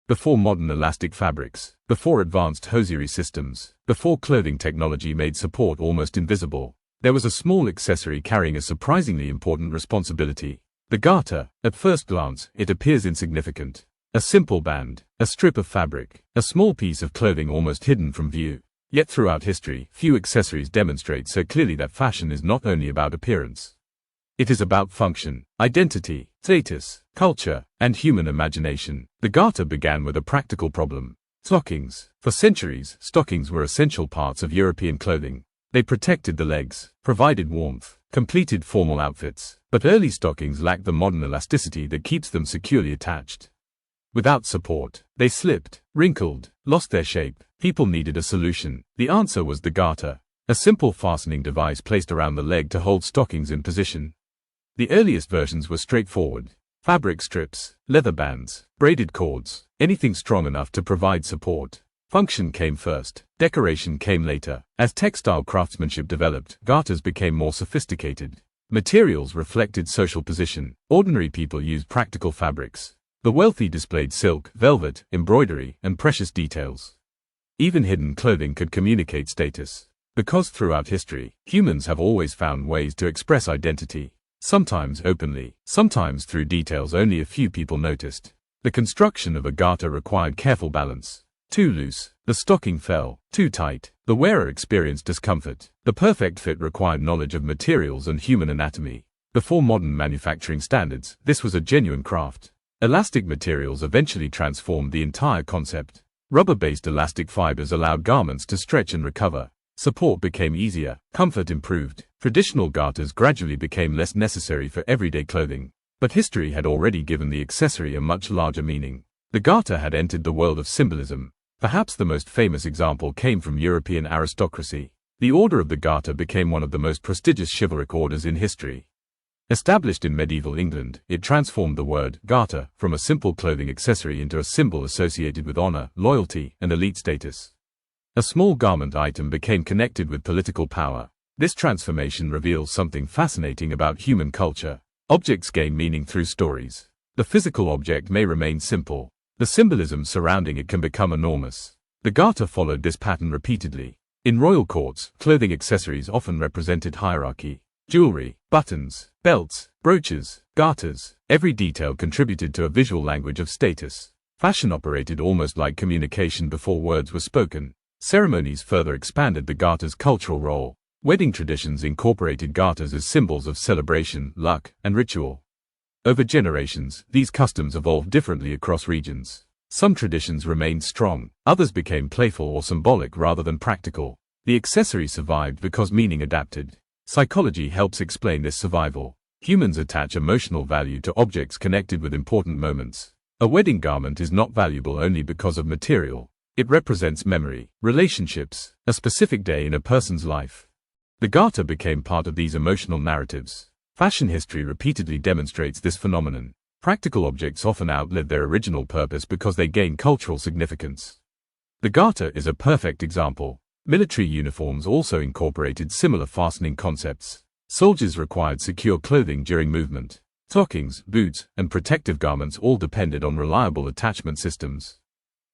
Before modern elastic fabrics, before advanced hosiery systems, before clothing technology made support almost invisible, there was a small accessory carrying a surprisingly important responsibility. The garter. At first glance, it appears insignificant. A simple band, a strip of fabric, a small piece of clothing almost hidden from view. Yet throughout history, few accessories demonstrate so clearly that fashion is not only about appearance. It is about function, identity, status, culture, and human imagination. The garter began with a practical problem. Stockings. For centuries, stockings were essential parts of European clothing. They protected the legs, provided warmth, completed formal outfits. But early stockings lacked the modern elasticity that keeps them securely attached. Without support, they slipped, wrinkled, lost their shape. People needed a solution. The answer was the garter, a simple fastening device placed around the leg to hold stockings in position. The earliest versions were straightforward. Fabric strips, leather bands, braided cords, anything strong enough to provide support. Function came first, decoration came later. As textile craftsmanship developed, garters became more sophisticated. Materials reflected social position. Ordinary people used practical fabrics. The wealthy displayed silk, velvet, embroidery, and precious details. Even hidden clothing could communicate status. Because throughout history, humans have always found ways to express identity. Sometimes openly, sometimes through details only a few people noticed. The construction of a garter required careful balance. Too loose, the stocking fell. Too tight, the wearer experienced discomfort. The perfect fit required knowledge of materials and human anatomy. Before modern manufacturing standards, this was a genuine craft. Elastic materials eventually transformed the entire concept. Rubber-based elastic fibers allowed garments to stretch and recover. Support became easier, comfort improved. Traditional garters gradually became less necessary for everyday clothing. But history had already given the accessory a much larger meaning. The garter had entered the world of symbolism. Perhaps the most famous example came from European aristocracy. The Order of the Garter became one of the most prestigious chivalric orders in history. Established in medieval England, it transformed the word garter from a simple clothing accessory into a symbol associated with honor, loyalty, and elite status. A small garment item became connected with political power. This transformation reveals something fascinating about human culture. Objects gain meaning through stories. The physical object may remain simple. The symbolism surrounding it can become enormous. The garter followed this pattern repeatedly. In royal courts, clothing accessories often represented hierarchy. Jewelry, buttons, belts, brooches, garters, every detail contributed to a visual language of status. Fashion operated almost like communication before words were spoken. Ceremonies further expanded the garter's cultural role. Wedding traditions incorporated garters as symbols of celebration, luck, and ritual. Over generations, these customs evolved differently across regions. Some traditions remained strong, others became playful or symbolic rather than practical. The accessory survived because meaning adapted. Psychology helps explain this survival. Humans attach emotional value to objects connected with important moments. A wedding garment is not valuable only because of material. It represents memory, relationships, a specific day in a person's life. The garter became part of these emotional narratives. Fashion history repeatedly demonstrates this phenomenon. Practical objects often outlive their original purpose because they gain cultural significance. The garter is a perfect example. Military uniforms also incorporated similar fastening concepts. Soldiers required secure clothing during movement. Stockings, boots, and protective garments all depended on reliable attachment systems.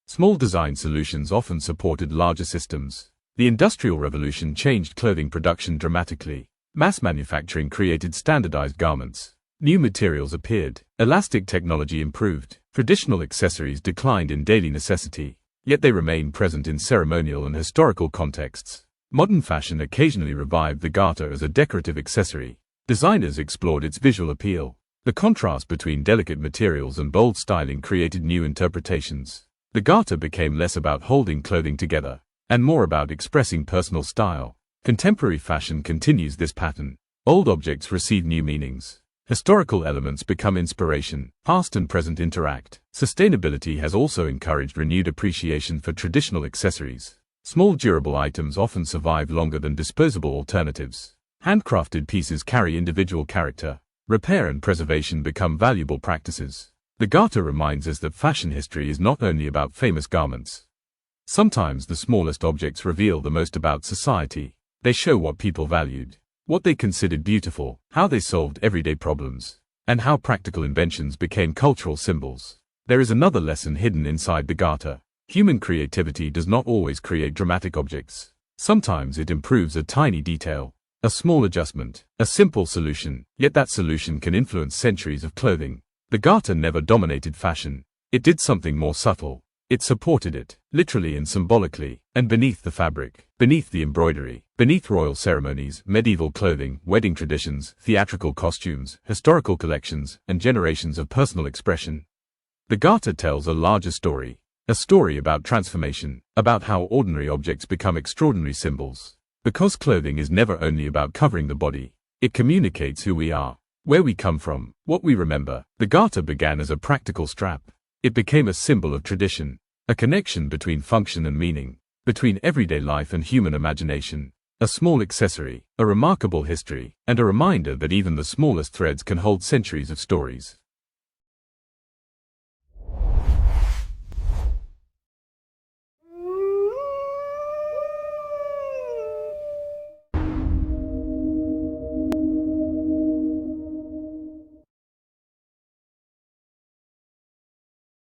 Small design solutions often supported larger systems. The Industrial Revolution changed clothing production dramatically. Mass manufacturing created standardized garments. New materials appeared. Elastic technology improved. Traditional accessories declined in daily necessity. Yet they remain present in ceremonial and historical contexts. Modern fashion occasionally revived the garter as a decorative accessory. Designers explored its visual appeal. The contrast between delicate materials and bold styling created new interpretations. The garter became less about holding clothing together, and more about expressing personal style. Contemporary fashion continues this pattern. Old objects receive new meanings. Historical elements become inspiration. Past and present interact. Sustainability has also encouraged renewed appreciation for traditional accessories. Small durable items often survive longer than disposable alternatives. Handcrafted pieces carry individual character. Repair and preservation become valuable practices. The garter reminds us that fashion history is not only about famous garments. Sometimes the smallest objects reveal the most about society. They show what people valued, what they considered beautiful, how they solved everyday problems, and how practical inventions became cultural symbols. There is another lesson hidden inside the garter. Human creativity does not always create dramatic objects. Sometimes it improves a tiny detail, a small adjustment, a simple solution, yet that solution can influence centuries of clothing. The garter never dominated fashion. It did something more subtle. It supported it, literally and symbolically, and beneath the fabric, beneath the embroidery, beneath royal ceremonies, medieval clothing, wedding traditions, theatrical costumes, historical collections, and generations of personal expression, the garter tells a larger story. A story about transformation, about how ordinary objects become extraordinary symbols. Because clothing is never only about covering the body, it communicates who we are, where we come from, what we remember. The garter began as a practical strap. It became a symbol of tradition, a connection between function and meaning, between everyday life and human imagination. A small accessory, a remarkable history, and a reminder that even the smallest threads can hold centuries of stories.